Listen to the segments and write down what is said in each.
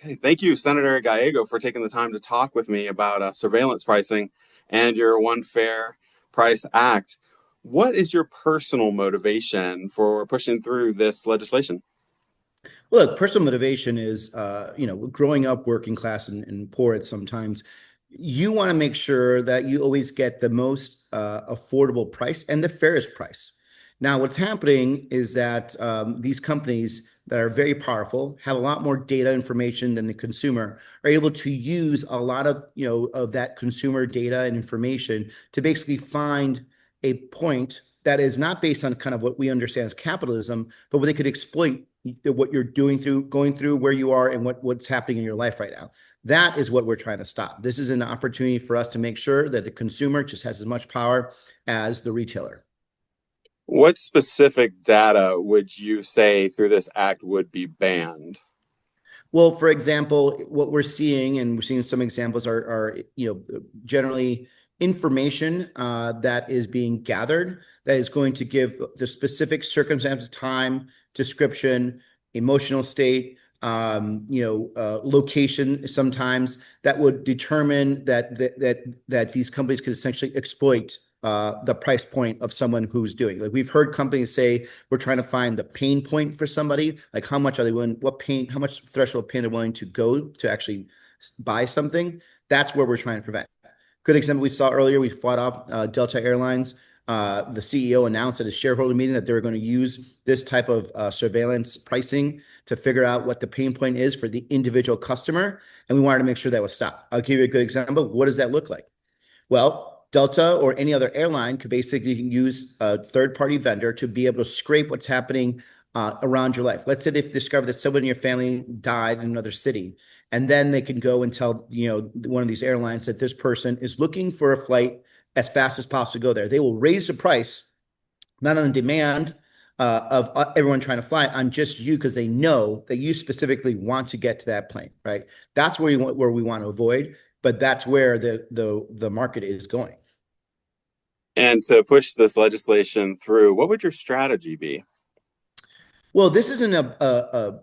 Hey, thank you, Senator Gallego, for taking the time to talk with me about surveillance pricing and your One Fair Price Act. What is your personal motivation for pushing through this legislation? Well, look, personal motivation is, growing up working class and poor at sometimes, you want to make sure that you always get the most affordable price and the fairest price. Now, what's happening is that these companies that are very powerful have a lot more data information than the consumer are able to use a lot of, of that consumer data and information to basically find a point that is not based on kind of what we understand as capitalism, but where they could exploit what you're going through, where you are, and what's happening in your life right now. That is what we're trying to stop. This is an opportunity for us to make sure that the consumer just has as much power as the retailer. What specific data would you say through this act would be banned? Well, for example, what we're seeing, and we're seeing some examples are generally information that is being gathered that is going to give the specific circumstance, time, description, emotional state, location. Sometimes that would determine that these companies could essentially exploit the price point of someone who's doing. Like we've heard companies say, we're trying to find the pain point for somebody. Like how much are they willing, what pain, how much threshold of pain they're willing to go to actually buy something. That's where we're trying to prevent. Good example we saw earlier, we fought off Delta Airlines. The CEO announced at his shareholder meeting that they were going to use this type of surveillance pricing to figure out what the pain point is for the individual customer. And we wanted to make sure that was stopped. I'll give you a good example. What does that look like? Well, Delta or any other airline could basically use a third-party vendor to be able to scrape what's happening around your life. Let's say they've discovered that someone in your family died in another city, and then they can go and tell one of these airlines that this person is looking for a flight as fast as possible to go there. They will raise the price, not on the demand of everyone trying to fly, on just you because they know that you specifically want to get to that plane, right? That's where we want to avoid, but that's where the market is going. And to push this legislation through, what would your strategy be? Well, this isn't a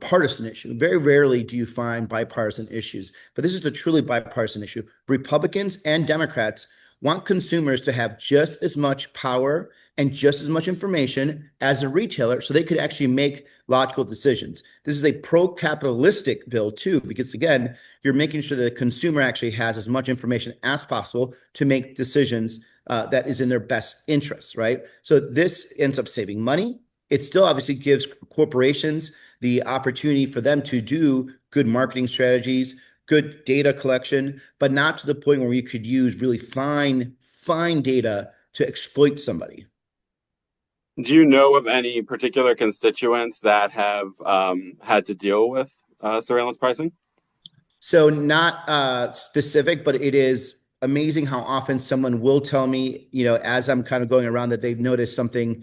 partisan issue. Very rarely do you find bipartisan issues, but this is a truly bipartisan issue. Republicans and Democrats want consumers to have just as much power and just as much information as a retailer so they could actually make logical decisions. This is a pro-capitalistic bill too, because again, you're making sure that the consumer actually has as much information as possible to make decisions that is in their best interests, right? So this ends up saving money. It still obviously gives corporations the opportunity for them to do good marketing strategies, good data collection, but not to the point where you could use really fine data to exploit somebody. Do you know of any particular constituents that have had to deal with surveillance pricing? So not specific, but it is amazing how often someone will tell me, as I'm kind of going around that they've noticed something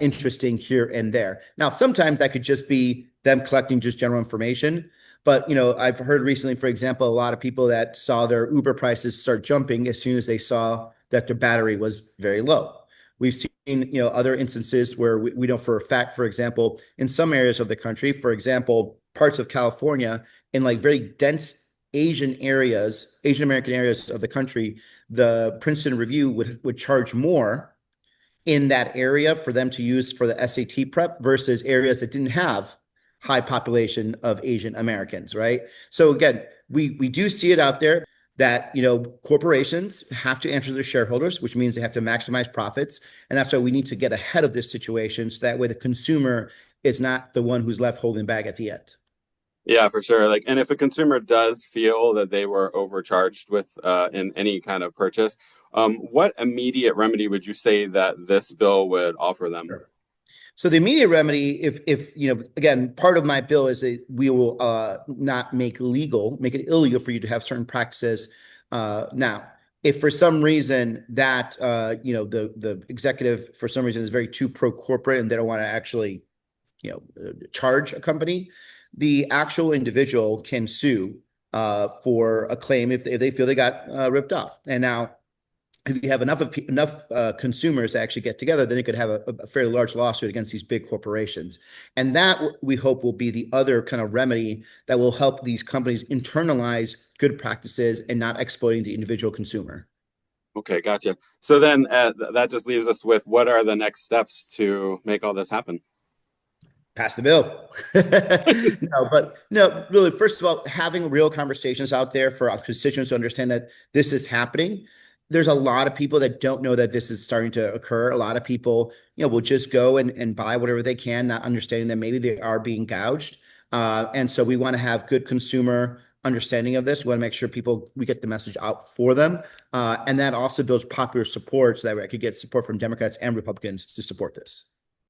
interesting here and there. Now, sometimes that could just be them collecting just general information. But, I've heard recently, for example, a lot of people that saw their Uber prices start jumping as soon as they saw that their battery was very low. We've seen, other instances where we know for a fact, for example, in some areas of the country, for example, parts of California, in like very dense Asian American areas of the country, the Princeton Review would charge more in that area for them to use for the SAT prep versus areas that didn't have high population of Asian Americans, right? So again, we do see it out there that corporations have to answer their shareholders, which means they have to maximize profits, and that's why we need to get ahead of this situation so that way the consumer is not the one who's left holding the bag at the end. Yeah, for sure. Like, and if a consumer does feel that they were overcharged with in any kind of purchase, what immediate remedy would you say that this bill would offer them? Sure. So the immediate remedy, if again, part of my bill is that we will not make it illegal for you to have certain practices. Now, if for some reason that the executive for some reason is very too pro corporate and they don't want to actually charge a company, the actual individual can sue for a claim if they feel they got ripped off. And now if you have enough consumers to actually get together, then it could have a fairly large lawsuit against these big corporations. And that we hope will be the other kind of remedy that will help these companies internalize good practices and not exploiting the individual consumer. Okay, gotcha. So then that just leaves us with what are the next steps to make all this happen? Pass the bill. No, but no, really, first of all, having real conversations out there for our constituents to understand that this is happening. There's a lot of people that don't know that this is starting to occur. A lot of people, will just go and buy whatever they can, not understanding that maybe they are being gouged. And so we want to have good consumer understanding of this. We want to make sure we get the message out for them. And that also builds popular support so that we could get support from Democrats and Republicans to support this.